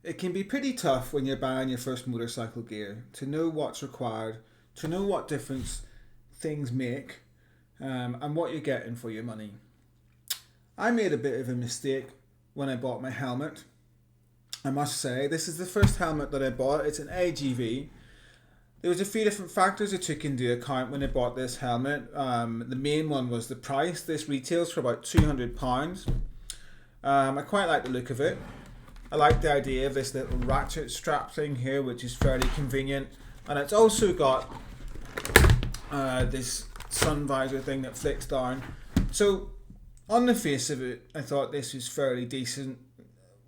It can be pretty tough when you're buying your first motorcycle gear to know what's required, to know what difference things make, and what you're getting for your money. I made a bit of a mistake when I bought my helmet. I must say, this is the first helmet that I bought. It's an AGV. There was a few different factors I took into account when I bought this helmet. The main one was the price. This retails for about £200. I quite like the look of it. I like the idea of this little ratchet strap thing here, which is fairly convenient. And it's also got this sun visor thing that flicks down. So on the face of it, I thought this was fairly decent.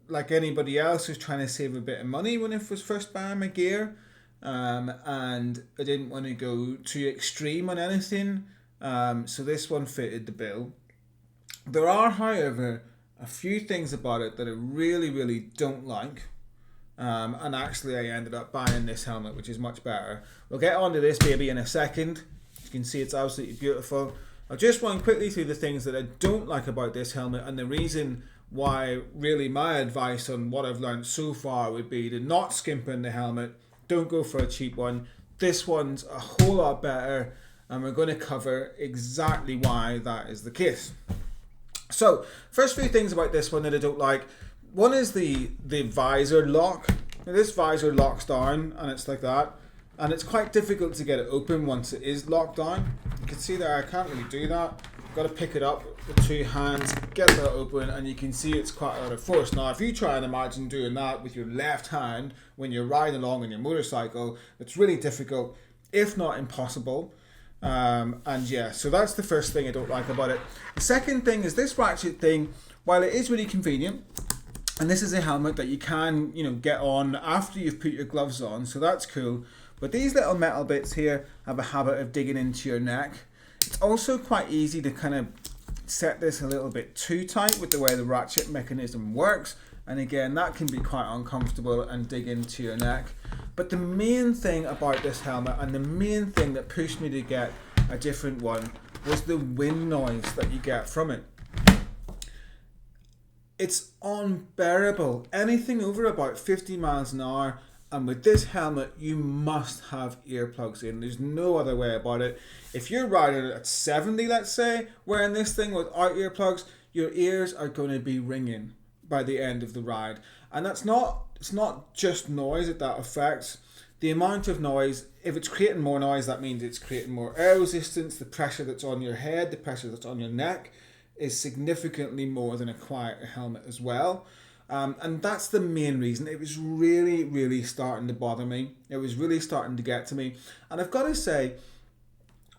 Like anybody else who's trying to save a bit of money when I was first buying my gear. And I didn't want to go too extreme on anything. So this one fitted the bill. There are, however, a few things about it that I really, really don't like. And actually I ended up buying this helmet, which is much better. We'll get onto this baby in a second. You can see it's absolutely beautiful. I'll just run quickly through the things that I don't like about this helmet, and the reason why really my advice on what I've learned so far would be to not skimp in the helmet. Don't go for a cheap one. This one's a whole lot better, and we're going to cover exactly why that is the case. So, first few things about this one that I don't like. One is the visor lock. Now, this visor locks down, and it's like that. And it's quite difficult to get it open once it is locked down. You can see there, I can't really do that. I've got to pick it up with two hands, get that open, and you can see it's quite a lot of force. Now, if you try and imagine doing that with your left hand when you're riding along on your motorcycle, it's really difficult, if not impossible. And yeah, so that's the first thing I don't like about it. The second thing is this ratchet thing. While it is really convenient, and this is a helmet that you can, get on after you've put your gloves on, so that's cool. But these little metal bits here have a habit of digging into your neck. It's also quite easy to kind of set this a little bit too tight with the way the ratchet mechanism works. And again, that can be quite uncomfortable and dig into your neck. But the main thing about this helmet, and the main thing that pushed me to get a different one, was the wind noise that you get from it. It's unbearable. Anything over about 50 miles an hour, and with this helmet, you must have earplugs in. There's no other way about it. If you're riding at 70, let's say, wearing this thing without earplugs, your ears are going to be ringing by the end of the ride. And it's not just noise that affects. The amount of noise, if it's creating more noise, that means it's creating more air resistance. The pressure that's on your head, the pressure that's on your neck is significantly more than a quieter helmet as well. And that's the main reason. It was really, really starting to bother me. It was really starting to get to me. And I've got to say,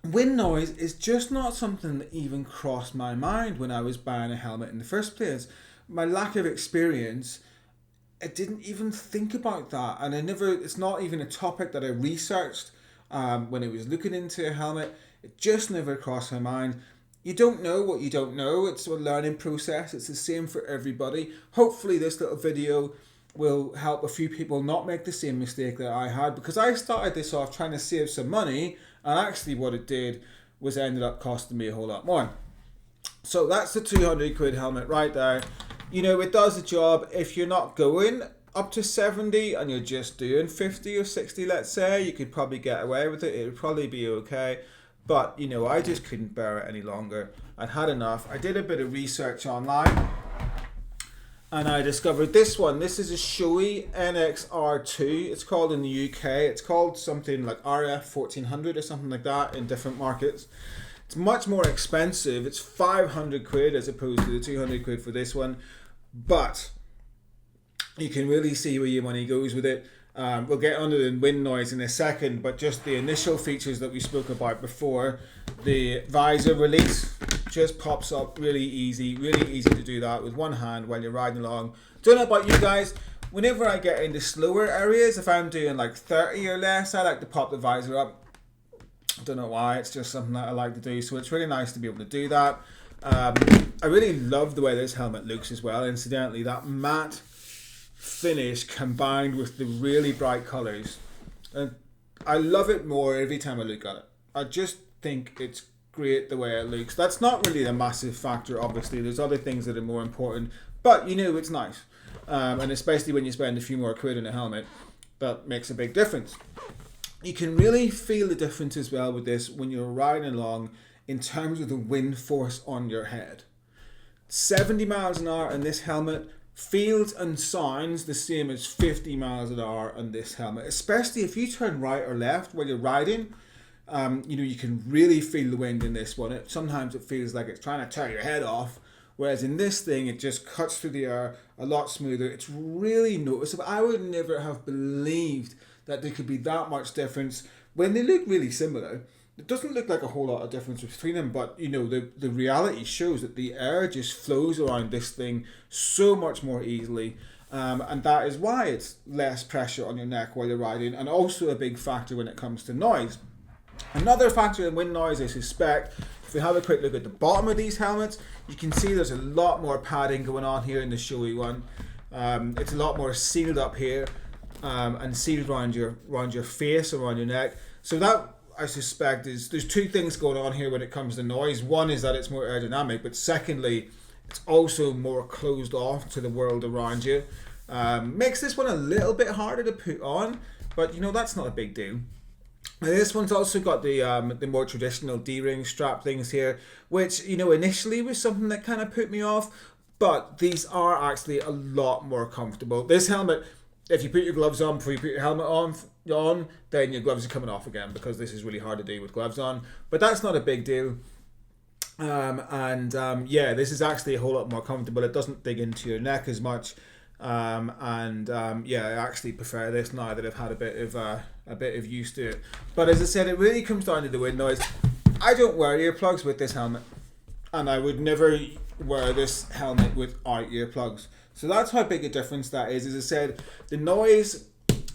wind noise is just not something that even crossed my mind when I was buying a helmet in the first place. My lack of experience, I didn't even think about that. And it's not even a topic that I researched when I was looking into a helmet. It just never crossed my mind. You don't know what you don't know. It's a learning process. It's the same for everybody. Hopefully this little video will help a few people not make the same mistake that I had, because I started this off trying to save some money, and actually what it did was ended up costing me a whole lot more. So that's the 200 quid helmet right there. It does the job. If you're not going up to 70 and you're just doing 50 or 60, let's say, you could probably get away with it. It would probably be okay. But, I just couldn't bear it any longer. I'd had enough. I did a bit of research online, and I discovered this one. This is a SHOEI NXR2. It's called in the UK. It's called something like RF 1400 or something like that in different markets. It's much more expensive. It's 500 quid as opposed to the 200 quid for this one. But you can really see where your money goes with it. We'll get onto the wind noise in a second, but just the initial features that we spoke about before. The visor release just pops up really easy to do that with one hand while you're riding along. Don't know about you guys, whenever I get into slower areas, if I'm doing like 30 or less, I like to pop the visor up. I don't know why, it's just something that I like to do, so it's really nice to be able to do that. I really love the way this helmet looks as well. Incidentally, that matte finish combined with the really bright colours, and I love it more every time I look at it. I just think it's great the way it looks. That's not really a massive factor, obviously. There's other things that are more important, But you know it's nice. And especially when you spend a few more quid on a helmet, that makes a big difference. You can really feel the difference as well with this when you're riding along in terms of the wind force on your head. 70 miles an hour on this helmet feels and sounds the same as 50 miles an hour on this helmet, especially if you turn right or left while you're riding. You can really feel the wind in this one. Sometimes it feels like it's trying to tear your head off, whereas in this thing it just cuts through the air a lot smoother. It's really noticeable. I would never have believed that there could be that much difference when they look really similar. It doesn't look like a whole lot of difference between them, but the reality shows that the air just flows around this thing so much more easily, and that is why it's less pressure on your neck while you're riding, and also a big factor when it comes to noise. Another factor in wind noise, I suspect, if we have a quick look at the bottom of these helmets, you can see there's a lot more padding going on here in the SHOEI one. It's a lot more sealed up here, and sealed around your face, around your neck. So that, I suspect, there's two things going on here when it comes to noise. One is that it's more aerodynamic, but secondly, it's also more closed off to the world around you. Makes this one a little bit harder to put on, but that's not a big deal. And this one's also got the more traditional D-ring strap things here, which initially was something that kind of put me off, but these are actually a lot more comfortable. This helmet, if you put your gloves on before you put your helmet on, then your gloves are coming off again, because this is really hard to do with gloves on. But that's not a big deal. This is actually a whole lot more comfortable. It doesn't dig into your neck as much. I actually prefer this now that I've had a bit of use to it. But as I said, it really comes down to the wind noise. I don't wear earplugs with this helmet, and I would never wear this helmet without earplugs. So that's how big a difference that is. As I said, the noise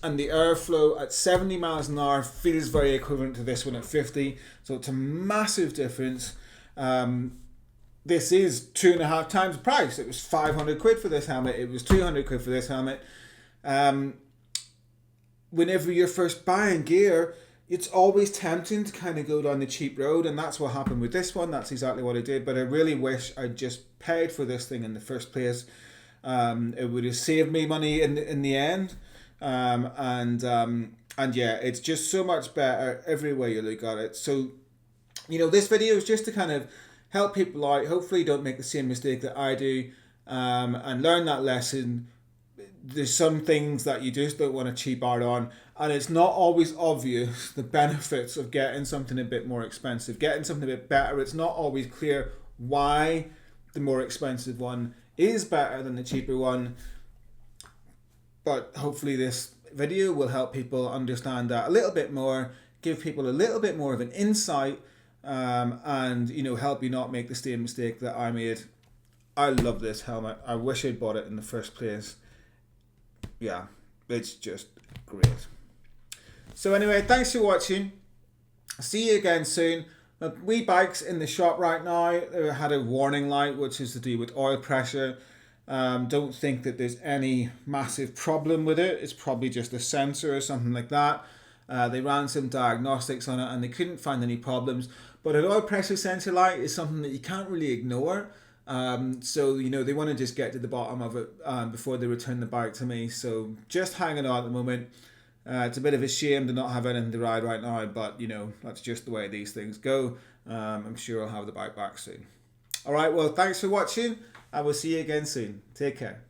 and the airflow at 70 miles an hour feels very equivalent to this one at 50. So it's a massive difference. This is 2.5 times the price. It was 500 quid for this helmet. It was 200 quid for this helmet. Whenever you're first buying gear, it's always tempting to kind of go down the cheap road, and that's what happened with this one. That's exactly what I did, but I really wish I just paid for this thing in the first place. It would have saved me money in the end. It's just so much better every way you look at it. So, this video is just to kind of help people out. Hopefully don't make the same mistake that I do, and learn that lesson. There's some things that you just don't want to cheap out on, and it's not always obvious the benefits of getting something a bit more expensive, getting something a bit better. It's not always clear why the more expensive one is better than the cheaper one, but hopefully this video will help people understand that a little bit more, give people a little bit more of an insight, and help you not make the same mistake that I made. I love this helmet. I wish I'd bought it in the first place. Yeah, it's just great. So anyway, thanks for watching. See you again soon. My wee bike's in the shop right now. It had a warning light, which is to do with oil pressure. Don't think that there's any massive problem with it. It's probably just a sensor or something like that. They ran some diagnostics on it and they couldn't find any problems. But an oil pressure sensor light is something that you can't really ignore. So they want to just get to the bottom of it before they return the bike to me. So just hanging on at the moment. It's a bit of a shame to not have anything to ride right now, but that's just the way these things go. I'm sure I'll have the bike back soon. Alright, well, thanks for watching. I will see you again soon. Take care.